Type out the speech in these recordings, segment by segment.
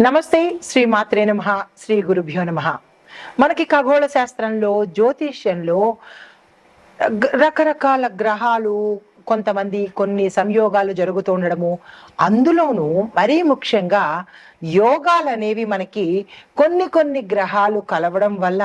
నమస్తే శ్రీ మాత్రే నమః శ్రీ గురుభ్యో నమః. మనకి ఖగోళ శాస్త్రంలో జ్యోతిష్యంలో రకరకాల గ్రహాలు కొంతమంది కొన్ని సంయోగాలు జరుగుతూ ఉండడము, అందులోనూ మరీ ముఖ్యంగా యోగాలు అనేవి మనకి కొన్ని గ్రహాలు కలవడం వల్ల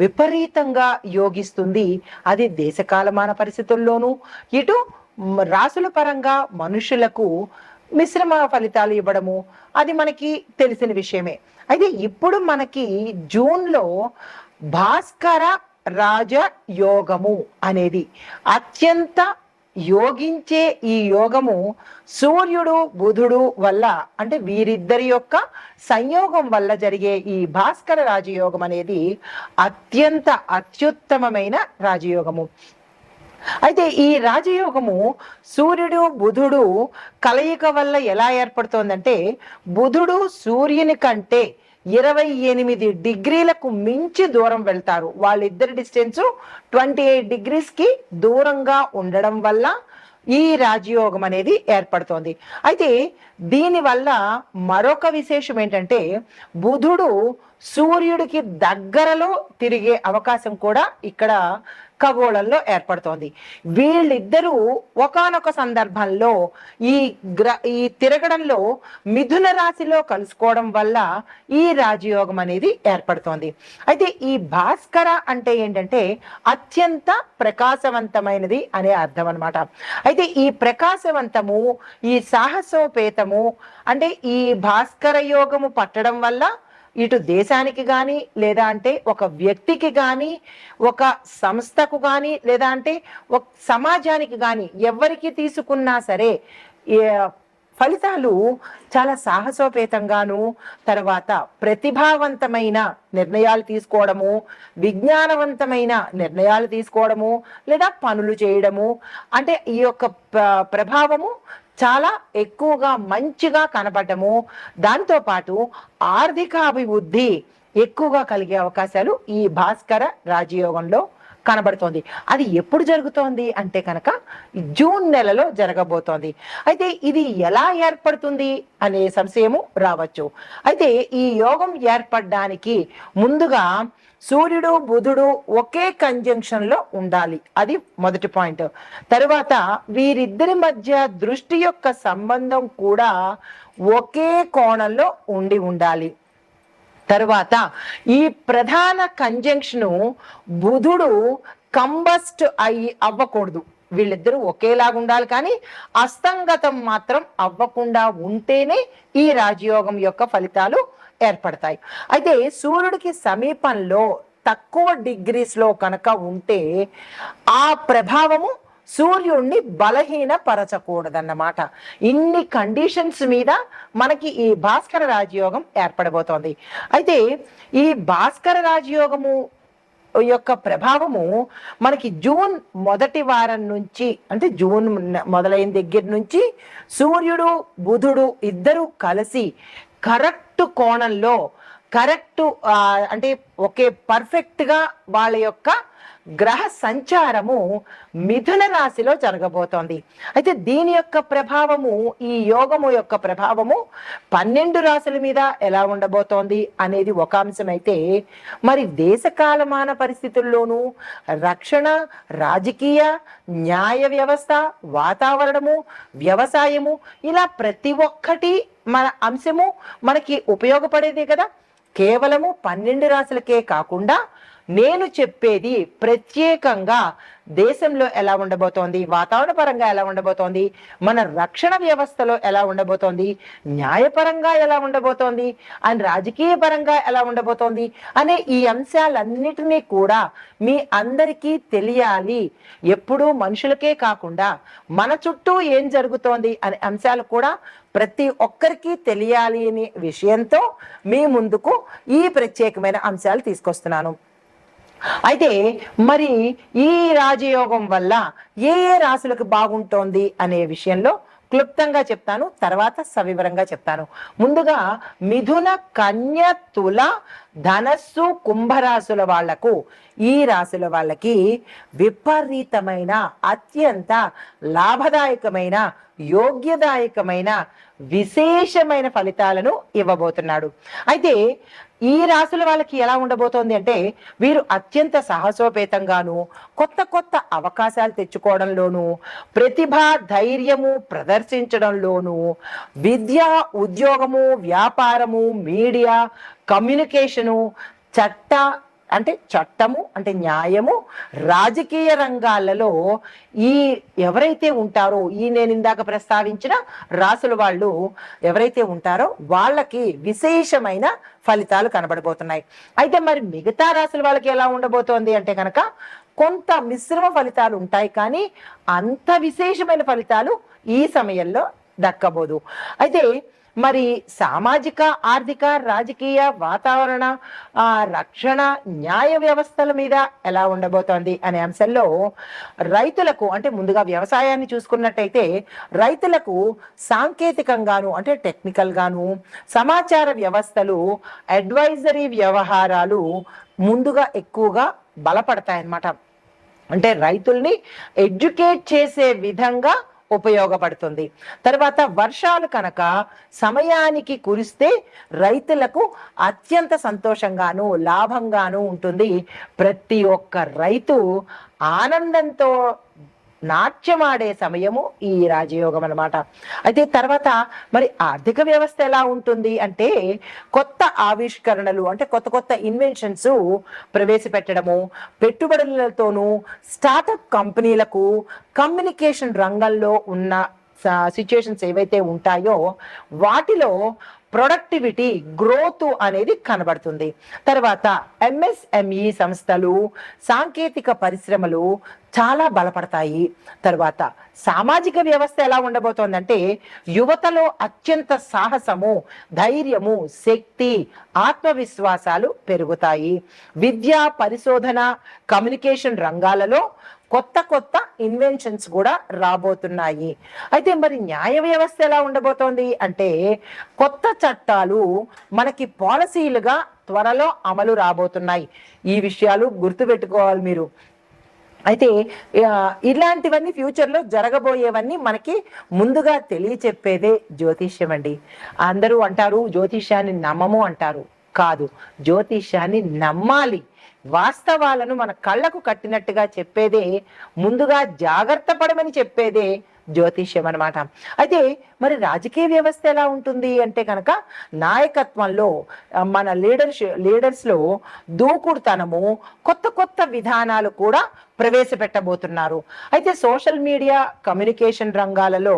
విపరీతంగా యోగిస్తుంది. అది దేశకాలమాన పరిస్థితుల్లోనూ ఇటు రాసుల పరంగా మనుషులకు మిశ్రమ ఫలితాలు ఇవ్వడము అది మనకి తెలిసిన విషయమే. అయితే ఇప్పుడు మనకి జూన్లో భాస్కర రాజ యోగము అనేది అత్యంత యోగించే ఈ యోగము సూర్యుడు బుధుడు వల్ల, అంటే వీరిద్దరి యొక్క సంయోగం వల్ల జరిగే ఈ భాస్కర రాజయోగం అనేది అత్యంత అత్యుత్తమమైన రాజయోగము. అయితే ఈ రాజయోగము సూర్యుడు బుధుడు కలయిక వల్ల ఎలా ఏర్పడుతోందంటే, బుధుడు సూర్యుని కంటే 28 డిగ్రీలకు మించి దూరం వెళ్తారు. వాళ్ళిద్దరి డిస్టెన్స్ 28 డిగ్రీస్కి దూరంగా ఉండడం వల్ల ఈ రాజయోగం అనేది ఏర్పడుతోంది. అయితే దీనివల్ల మరొక విశేషం ఏంటంటే, బుధుడు సూర్యుడికి దగ్గరలో తిరిగే అవకాశం కూడా ఇక్కడ ఖగోళంలో ఏర్పడుతోంది. వీళ్ళిద్దరూ ఒకానొక సందర్భంలో ఈ తిరగడంలో మిథున రాశిలో కలుసుకోవడం వల్ల ఈ రాజయోగం అనేది ఏర్పడుతోంది. అయితే ఈ భాస్కర అంటే ఏంటంటే అత్యంత ప్రకాశవంతమైనది అనే అర్థం అనమాట. అయితే ఈ ప్రకాశవంతము, ఈ సాహసోపేతము అంటే ఈ భాస్కర యోగము పట్టడం వల్ల ఇటు దేశానికి కానీ, లేదా అంటే ఒక వ్యక్తికి కానీ, ఒక సంస్థకు కానీ, లేదా అంటే ఒక సమాజానికి కానీ ఎవరికి తీసుకున్నా సరే ఫలితాలు చాలా సాహసోపేతంగాను, తర్వాత ప్రతిభావంతమైన నిర్ణయాలు తీసుకోవడము, విజ్ఞానవంతమైన నిర్ణయాలు తీసుకోవడము, లేదా పనులు చేయడము, అంటే ఈ యొక్క ప్రభావము చాలా ఎక్కువగా మంచిగా కనబడము, దాంతోపాటు ఆర్థికాభివృద్ధి ఎక్కువగా కలిగే అవకాశాలు ఈ భాస్కర రాజయోగంలో కనబడుతోంది. అది ఎప్పుడు జరుగుతోంది అంటే కనుక జూన్ నెలలో జరగబోతోంది. అయితే ఇది ఎలా ఏర్పడుతుంది అనే సంశయము రావచ్చు. అయితే ఈ యోగం ఏర్పడడానికి ముందుగా సూర్యుడు బుధుడు ఒకే కంజంక్షన్ లో ఉండాలి, అది మొదటి పాయింట్. తరువాత వీరిద్దరి మధ్య దృష్టి యొక్క సంబంధం కూడా ఒకే కోణంలో ఉండాలి. తరువాత ఈ ప్రధాన కంజంక్షను బుధుడు కంబస్ట్ అవ్వకూడదు. వీళ్ళిద్దరూ ఒకేలాగా ఉండాలి, కానీ అస్తంగతం మాత్రం అవ్వకుండా ఉంటేనే ఈ రాజయోగం యొక్క ఫలితాలు ఏర్పడతాయి. అయితే సూర్యుడికి సమీపంలో తక్కువ డిగ్రీస్లో కనుక ఉంటే ఆ ప్రభావము సూర్యుడిని బలహీనపరచకూడదన్నమాట. ఇన్ని కండిషన్స్ మీద మనకి ఈ భాస్కర రాజయోగం ఏర్పడబోతోంది. అయితే ఈ భాస్కర రాజయోగము యొక్క ప్రభావము మనకి జూన్ మొదటి వారం నుంచి, అంటే జూన్ మొదలైన దగ్గర నుంచి సూర్యుడు బుధుడు ఇద్దరు కలిసి కరెక్ట్ కోణంలో, కరెక్ట్ అంటే ఒకే పర్ఫెక్ట్గా వాళ్ళ యొక్క గ్రహ సంచారము మిథున రాశిలో జరగబోతోంది. అయితే దీని యొక్క ప్రభావము, ఈ యోగము యొక్క ప్రభావము 12 రాశుల మీద ఎలా ఉండబోతోంది అనేది ఒక అంశం అయితే, మరి దేశకాలమాన పరిస్థితుల్లోనూ రక్షణ, రాజకీయ, న్యాయ వ్యవస్థ, వాతావరణము, వ్యవసాయము, ఇలా ప్రతి ఒక్కటి మన అంశము మనకి ఉపయోగపడేదే కదా. కేవలము 12 రాశులకే కాకుండా నేను చెప్పేది ప్రత్యేకంగా దేశంలో ఎలా ఉండబోతోంది, వాతావరణ పరంగా ఎలా ఉండబోతోంది, మన రక్షణ వ్యవస్థలో ఎలా ఉండబోతోంది, న్యాయపరంగా ఎలా ఉండబోతోంది, అండ్ రాజకీయ పరంగా ఎలా ఉండబోతోంది అనే ఈ అంశాలన్నిటినీ కూడా మీ అందరికీ తెలియాలి. ఎప్పుడూ మనుషులకే కాకుండా మన చుట్టూ ఏం జరుగుతోంది అనే అంశాలు కూడా ప్రతి ఒక్కరికి తెలియాలి అనే విషయంతో మీ ముందుకు ఈ ప్రత్యేకమైన అంశాలు తీసుకొస్తున్నాను. అయితే మరి ఈ రాజయోగం వల్ల ఏ రాశులకు బాగుంటోంది అనే విషయంలో క్లుప్తంగా చెప్తాను, తర్వాత సవివరంగా చెప్తాను. ముందుగా మిథున, కన్య, తుల, ధనస్సు కుంభరాశుల వాళ్లకు, ఈ రాశుల వాళ్ళకి విపరీతమైన అత్యంత లాభదాయకమైన యోగ్యదాయకమైన విశేషమైన ఫలితాలను ఇవ్వబోతున్నాడు. అయితే ఈ రాశుల వాళ్ళకి ఎలా ఉండబోతోంది అంటే, వీరు అత్యంత సాహసోపేతంగాను, కొత్త కొత్త అవకాశాలు తెచ్చుకోవడంలోనూ, ప్రతిభ ధైర్యము ప్రదర్శించడంలోనూ, విద్య ఉద్యోగము వ్యాపారము మీడియా కమ్యూనికేషను చట్టము అంటే న్యాయము రాజకీయ రంగాలలో ఈ ఎవరైతే ఉంటారో, ఈ నేను ఇందాక ప్రస్తావించిన రాసుల వాళ్ళు ఎవరైతే ఉంటారో వాళ్ళకి విశేషమైన ఫలితాలు కనబడబోతున్నాయి. అయితే మరి మిగతా రాసుల వాళ్ళకి ఎలా ఉండబోతోంది అంటే కనుక కొంత మిశ్రమ ఫలితాలు ఉంటాయి, కానీ అంత విశేషమైన ఫలితాలు ఈ సమయంలో దక్కబోదు. అయితే మరి సామాజిక ఆర్థిక రాజకీయ వాతావరణ రక్షణ న్యాయ వ్యవస్థల మీద ఎలా ఉండబోతోంది అనే అంశంలో రైతులకు, అంటే ముందుగా వ్యవసాయాన్ని చూసుకున్నట్టయితే రైతులకు సాంకేతికంగాను అంటే టెక్నికల్ గాను, సమాచార వ్యవస్థలు అడ్వైజరీ వ్యవహారాలు ముందుగా ఎక్కువగా బలపడతాయన్నమాట. అంటే రైతుల్ని ఎడ్యుకేట్ చేసే విధంగా ఉపయోగపడుతుంది. తర్వాత వర్షాలు కనుక సమయానికి కురిస్తే రైతులకు అత్యంత సంతోషంగాను లాభంగాను ఉంటుంది. ప్రతి ఒక్క రైతు ఆనందంతో నాట్యమాడే సమయము ఈ రాజయోగం అన్నమాట. అయితే తర్వాత మరి ఆర్థిక వ్యవస్థ ఎలా ఉంటుంది అంటే, కొత్త ఆవిష్కరణలు అంటే కొత్త కొత్త ఇన్వెన్షన్స్ ప్రవేశపెట్టడము, పెట్టుబడులతోనూ స్టార్టప్ కంపెనీలకు కమ్యూనికేషన్ రంగంలో ఉన్న సిచ్యుయేషన్స్ ఏవైతే ఉంటాయో వాటిలో ప్రొడక్టివిటీ గ్రోత్ అనేది కనబడుతుంది. తర్వాత ఎంఎస్ఎంఈ సంస్థలు సాంకేతిక పరిశ్రమలు చాలా బలపడతాయి. తర్వాత సామాజిక వ్యవస్థ ఎలా ఉండబోతోందంటే, యువతలో అత్యంత సాహసము ధైర్యము శక్తి ఆత్మవిశ్వాసాలు పెరుగుతాయి. విద్యా పరిశోధన కమ్యూనికేషన్ రంగాలలో కొత్త కొత్త ఇన్వెన్షన్స్ కూడా రాబోతున్నాయి. అయితే మరి న్యాయ వ్యవస్థ ఎలా ఉండబోతోంది అంటే, కొత్త చట్టాలు మనకి పాలసీలుగా త్వరలో అమలు రాబోతున్నాయి. ఈ విషయాలు గుర్తుపెట్టుకోవాలి మీరు. అయితే ఇలాంటివన్నీ ఫ్యూచర్లో జరగబోయేవన్నీ మనకి ముందుగా తెలియచెప్పేదే జ్యోతిష్యం అండి. అందరూ అంటారు జ్యోతిష్యాన్ని నమ్మము అంటారు. కాదు, జ్యోతిష్యాన్ని నమ్మాలి. వాస్తవాలను మన కళ్ళకు కట్టినట్టుగా చెప్పేదే, ముందుగా జాగ్రత్త పడమని చెప్పేదే జ్యోతిష్యం అనమాట. అయితే మరి రాజకీయ వ్యవస్థ ఎలా ఉంటుంది అంటే కనుక, నాయకత్వంలో మన లీడర్స్లో దూకుడుతనము కొత్త కొత్త విధానాలు కూడా ప్రవేశపెట్టబోతున్నారు. అయితే సోషల్ మీడియా కమ్యూనికేషన్ రంగాలలో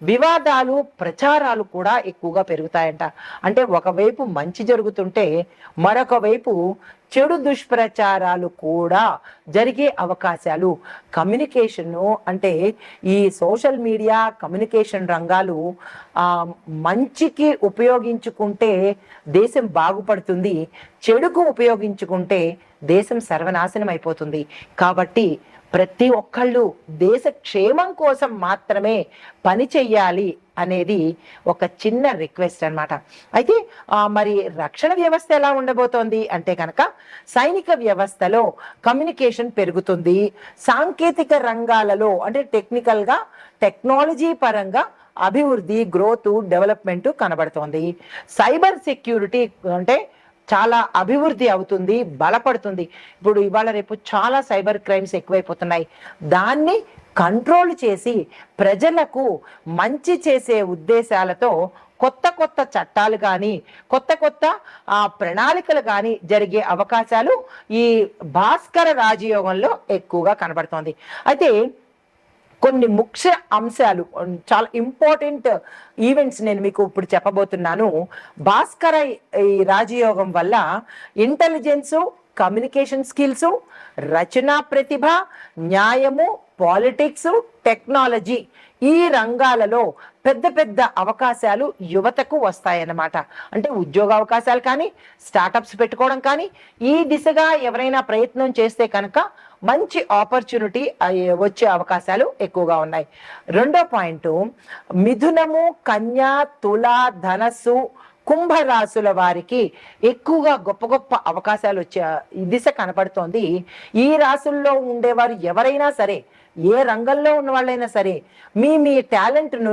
వివాదాలు ప్రచారాలు కూడా ఎక్కువగా పెరుగుతాయంట. అంటే ఒకవైపు మంచి జరుగుతుంటే మరొక వైపు చెడు దుష్ప్రచారాలు కూడా జరిగే అవకాశాలు, కమ్యూనికేషను అంటే ఈ సోషల్ మీడియా కమ్యూనికేషన్ రంగాలు మంచికి ఉపయోగించుకుంటే దేశం బాగుపడుతుంది, చెడుకు ఉపయోగించుకుంటే దేశం సర్వనాశనం అయిపోతుంది. కాబట్టి ప్రతి ఒక్కళ్ళు దేశ క్షేమం కోసం మాత్రమే పని చెయ్యాలి అనేది ఒక చిన్న రిక్వెస్ట్ అన్నమాట. అయితే మరి రక్షణ వ్యవస్థ ఎలా ఉండబోతోంది అంటే కనుక, సైనిక వ్యవస్థలో కమ్యూనికేషన్ పెరుగుతుంది. సాంకేతిక రంగాలలో అంటే టెక్నికల్గా టెక్నాలజీ పరంగా అభివృద్ధి గ్రోత్ డెవలప్మెంట్ కనబడుతోంది. సైబర్ సెక్యూరిటీ అంటే చాలా అభివృద్ధి అవుతుంది, బలపడుతుంది. ఇప్పుడు ఇవాళ రేపు చాలా సైబర్ క్రైమ్స్ ఎక్కువైపోతున్నాయి. దాన్ని కంట్రోల్ చేసి ప్రజలకు మంచి చేసే ఉద్దేశాలతో కొత్త కొత్త చట్టాలు కానీ కొత్త కొత్త ప్రణాళికలు కానీ జరిగే అవకాశాలు ఈ భాస్కర రాజయోగంలో ఎక్కువగా కనబడుతోంది. అయితే కొన్ని ముఖ్య అంశాలు, చాలా ఇంపార్టెంట్ ఈవెంట్స్ నేను మీకు ఇప్పుడు చెప్పబోతున్నాను. భాస్కర ఈ రాజయోగం వల్ల ఇంటెలిజెన్సు కమ్యూనికేషన్ స్కిల్స్ రచనా ప్రతిభ న్యాయము పాలిటిక్స్ టెక్నాలజీ ఈ రంగాలలో పెద్ద పెద్ద అవకాశాలు యువతకు వస్తాయన్నమాట. అంటే ఉద్యోగ అవకాశాలు కానీ స్టార్టప్స్ పెట్టుకోవడం కానీ ఈ దిశగా ఎవరైనా ప్రయత్నం చేస్తే కనుక మంచి ఆపర్చునిటీ వచ్చే అవకాశాలు ఎక్కువగా ఉన్నాయి. 2వ పాయింట్, మిథునము కన్యా తుల ధనస్సు కుంభరాశుల వారికి ఎక్కువగా గొప్ప గొప్ప అవకాశాలు వచ్చే దిశ కనపడుతోంది. ఈ రాశుల్లో ఉండేవారు ఎవరైనా సరే, ఏ రంగంలో ఉన్న వాళ్ళైనా సరే, మీ టాలెంట్ను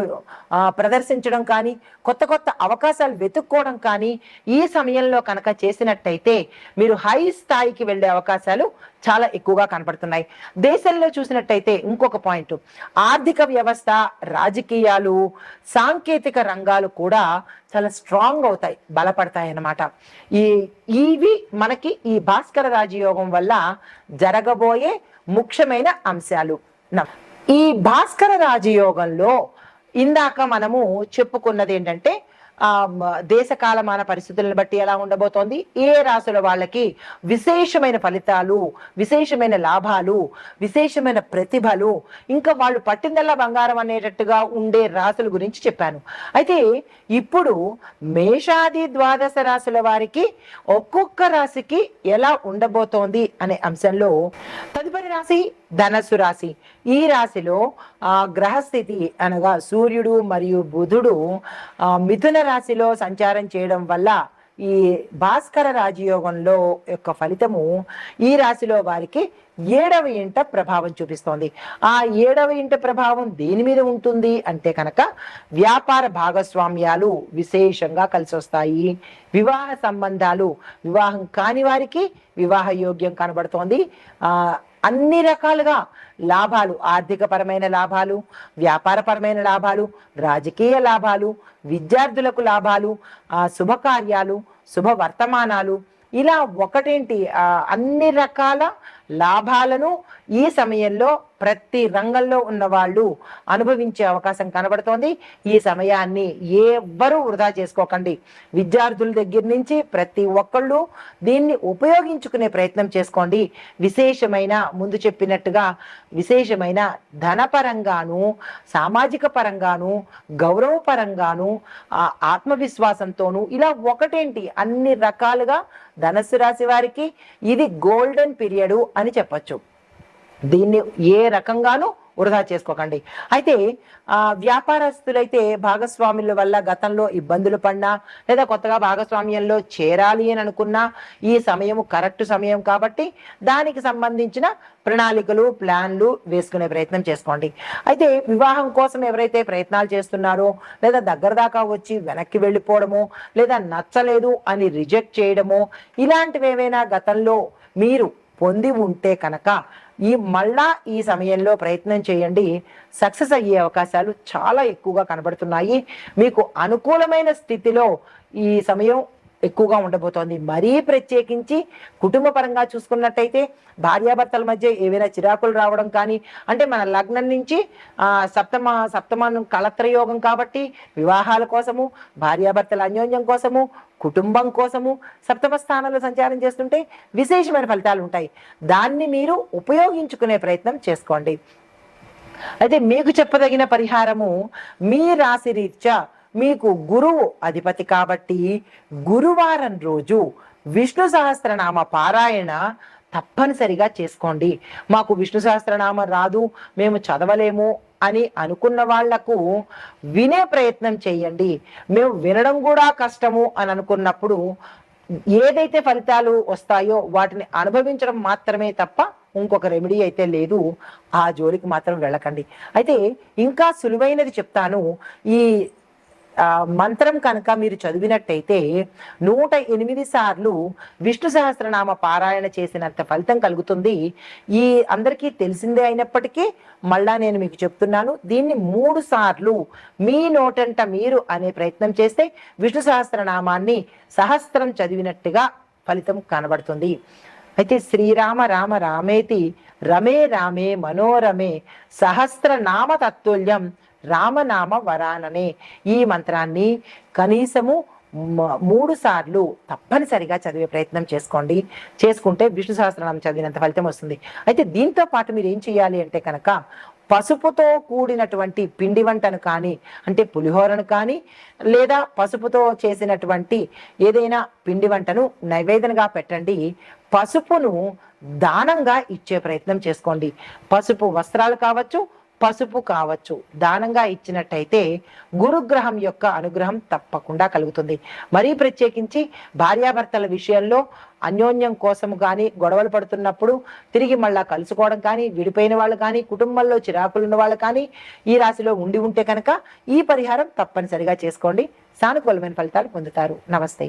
ప్రదర్శించడం కానీ, కొత్త కొత్త అవకాశాలు వెతుక్కోవడం కానీ ఈ సమయంలో కనుక చేసినట్టయితే మీరు హై స్థాయికి వెళ్ళే అవకాశాలు చాలా ఎక్కువగా కనపడుతున్నాయి. దేశంలో చూసినట్టయితే ఇంకొక పాయింట్, ఆర్థిక వ్యవస్థ, రాజకీయాలు, సాంకేతిక రంగాలు కూడా చాలా స్ట్రాంగ్ అవుతాయి, బలపడతాయి అన్నమాట. ఇవి మనకి ఈ భాస్కర రాజయోగం వల్ల జరగబోయే ముఖ్యమైన అంశాలు. ఈ భాస్కర రాజయోగంలో ఇందాక మనము చెప్పుకున్నది ఏంటంటే దేశ కాలమాన పరిస్థితులను బట్టి ఎలా ఉండబోతోంది, ఏ రాసుల వాళ్ళకి విశేషమైన ఫలితాలు, విశేషమైన లాభాలు, విశేషమైన ప్రతిభలు, ఇంకా వాళ్ళు పట్టిందల్లా బంగారం అనేటట్టుగా ఉండే రాసుల గురించి చెప్పాను. అయితే ఇప్పుడు మేషాది ద్వాదశ రాశుల వారికి ఒక్కొక్క రాశికి ఎలా ఉండబోతోంది అనే అంశంలో తదుపరి రాశి ధనస్సు రాశి. ఈ రాశిలో గ్రహస్థితి అనగా సూర్యుడు మరియు బుధుడు మిథున రాశిలో సంచారం చేయడం వల్ల ఈ భాస్కర రాజయోగంలో యొక్క ఫలితము ఈ రాశిలో వారికి 7వ ఇంట ప్రభావం చూపిస్తోంది. ఆ 7వ ఇంట ప్రభావం దేని మీద ఉంటుంది అంటే కనుక వ్యాపార భాగస్వామ్యాలు విశేషంగా కలిసి వస్తాయి. వివాహ సంబంధాలు, వివాహం కాని వారికి వివాహ యోగ్యం కనబడుతోంది. అన్ని రకాలుగా లాభాలు, ఆర్థిక పరమైన లాభాలు, వ్యాపారపరమైన లాభాలు, రాజకీయ లాభాలు, విద్యార్థులకు లాభాలు, శుభకార్యాలు, శుభ వర్తమానాలు, ఇలా ఒకటేంటి అన్ని రకాల లాభాలను ఈ సమయంలో ప్రతి రంగంలో ఉన్న వాళ్ళు అనుభవించే అవకాశం కనబడుతోంది. ఈ సమయాన్ని ఎవ్వరూ వృధా చేసుకోకండి. విద్యార్థుల దగ్గర నుంచి ప్రతి ఒక్కళ్ళు దీన్ని ఉపయోగించుకునే ప్రయత్నం చేసుకోండి. విశేషమైన, ముందు చెప్పినట్టుగా విశేషమైన ధనపరంగాను, సామాజిక పరంగాను, గౌరవపరంగాను, ఆత్మవిశ్వాసంతోనూ, ఇలా ఒకటేంటి అన్ని రకాలుగా ధనస్సు రాశి వారికి ఇది గోల్డెన్ పీరియడ్ అని చెప్పచ్చు. దీన్ని ఏ రకంగానూ వృధా చేసుకోకండి. అయితే వ్యాపారస్తులైతే భాగస్వాముల వల్ల గతంలో ఇబ్బందులు పడినా, లేదా కొత్తగా భాగస్వామ్యంలో చేరాలి అని అనుకున్నా ఈ సమయం కరెక్ట్ సమయం కాబట్టి దానికి సంబంధించిన ప్రణాళికలు, ప్లాన్లు వేసుకునే ప్రయత్నం చేసుకోండి. అయితే వివాహం కోసం ఎవరైతే ప్రయత్నాలు చేస్తున్నారో, లేదా దగ్గర దాకా వచ్చి వెనక్కి వెళ్ళిపోవడమో, లేదా నచ్చలేదు అని రిజెక్ట్ చేయడమో, ఇలాంటివి ఏవైనా గతంలో మీరు పొంది ఉంటే కనుక మళ్ళా ఈ సమయంలో ప్రయత్నం చేయండి. సక్సెస్ అయ్యే అవకాశాలు చాలా ఎక్కువగా కనబడుతున్నాయి. మీకు అనుకూలమైన స్థితిలో ఈ సమయం ఎక్కువగా ఉండబోతోంది. మరీ ప్రత్యేకించి కుటుంబ పరంగా భార్యాభర్తల మధ్య ఏవైనా చిరాకులు రావడం కానీ, అంటే మన లగ్నం నుంచి సప్తమానం కళత్రయోగం కాబట్టి వివాహాల కోసము, భార్యాభర్తల అన్యోన్యం కోసము, కుటుంబం కోసము సప్తమ స్థానంలో సంచారం చేస్తుంటే విశేషమైన ఫలితాలు ఉంటాయి. దాన్ని మీరు ఉపయోగించుకునే ప్రయత్నం చేసుకోండి. అయితే మీకు చెప్పదగిన పరిహారము, మీ రాశి రీత్యా మీకు గురువు అధిపతి కాబట్టి గురువారం రోజు విష్ణు సహస్రనామ పారాయణ తప్పనిసరిగా చేసుకోండి. మాకు విష్ణు సహస్రనామం రాదు, మేము చదవలేము అని అనుకున్న వాళ్లకు వినే ప్రయత్నం చేయండి. మేము వినడం కూడా కష్టము అని అనుకున్నప్పుడు ఏదైతే ఫలితాలు వస్తాయో వాటిని అనుభవించడం మాత్రమే తప్ప ఇంకొక రెమెడీ అయితే లేదు. ఆ జోలికి మాత్రం వెళ్ళకండి. అయితే ఇంకా సులువైనది చెప్తాను. ఈ మంత్రం కనుక మీరు చదివినట్టయితే 108 సార్లు విష్ణు సహస్రనామ పారాయణ చేసినంత ఫలితం కలుగుతుంది. ఈ అందరికీ తెలిసిందే అయినప్పటికీ మళ్ళా నేను మీకు చెప్తున్నాను, దీన్ని 3 సార్లు మీ నోటంట మీరు అనే ప్రయత్నం చేస్తే విష్ణు సహస్రనామాన్ని సహస్రం చదివినట్టుగా ఫలితం కనబడుతుంది. అయితే శ్రీరామ రామ రామేతి రమే రామే మనోరమే సహస్రనామ తత్తుల్యం రామనామ వరాననే ఈ మంత్రాన్ని కనీసము 3 సార్లు తప్పనిసరిగా చదివే ప్రయత్నం చేసుకోండి. చేసుకుంటే విష్ణు సహస్రనామం చదివినంత ఫలితం వస్తుంది. అయితే దీంతో పాటు మీరు ఏం చేయాలి అంటే కనుక పసుపుతో కూడినటువంటి పిండి వంటను కానీ, అంటే పులిహోరను కానీ, లేదా పసుపుతో చేసినటువంటి ఏదైనా పిండి వంటను నైవేద్యంగా పెట్టండి. పసుపును దానంగా ఇచ్చే ప్రయత్నం చేసుకోండి. పసుపు వస్త్రాలు కావచ్చు, పసుపు కావచ్చు దానంగా ఇచ్చినట్టయితే గురుగ్రహం యొక్క అనుగ్రహం తప్పకుండా కలుగుతుంది. మరీ ప్రత్యేకించి భార్యాభర్తల విషయంలో అన్యోన్యం కోసం కానీ, గొడవలు పడుతున్నప్పుడు తిరిగి మళ్ళా కలుసుకోవడం కానీ, విడిపోయిన వాళ్ళు కానీ, కుటుంబంలో చిరాకులు ఉన్న వాళ్ళు కానీ ఈ రాశిలో ఉండి ఉంటే కనుక ఈ పరిహారం తప్పనిసరిగా చేసుకోండి. సానుకూలమైన ఫలితాలు పొందుతారు. నమస్తే.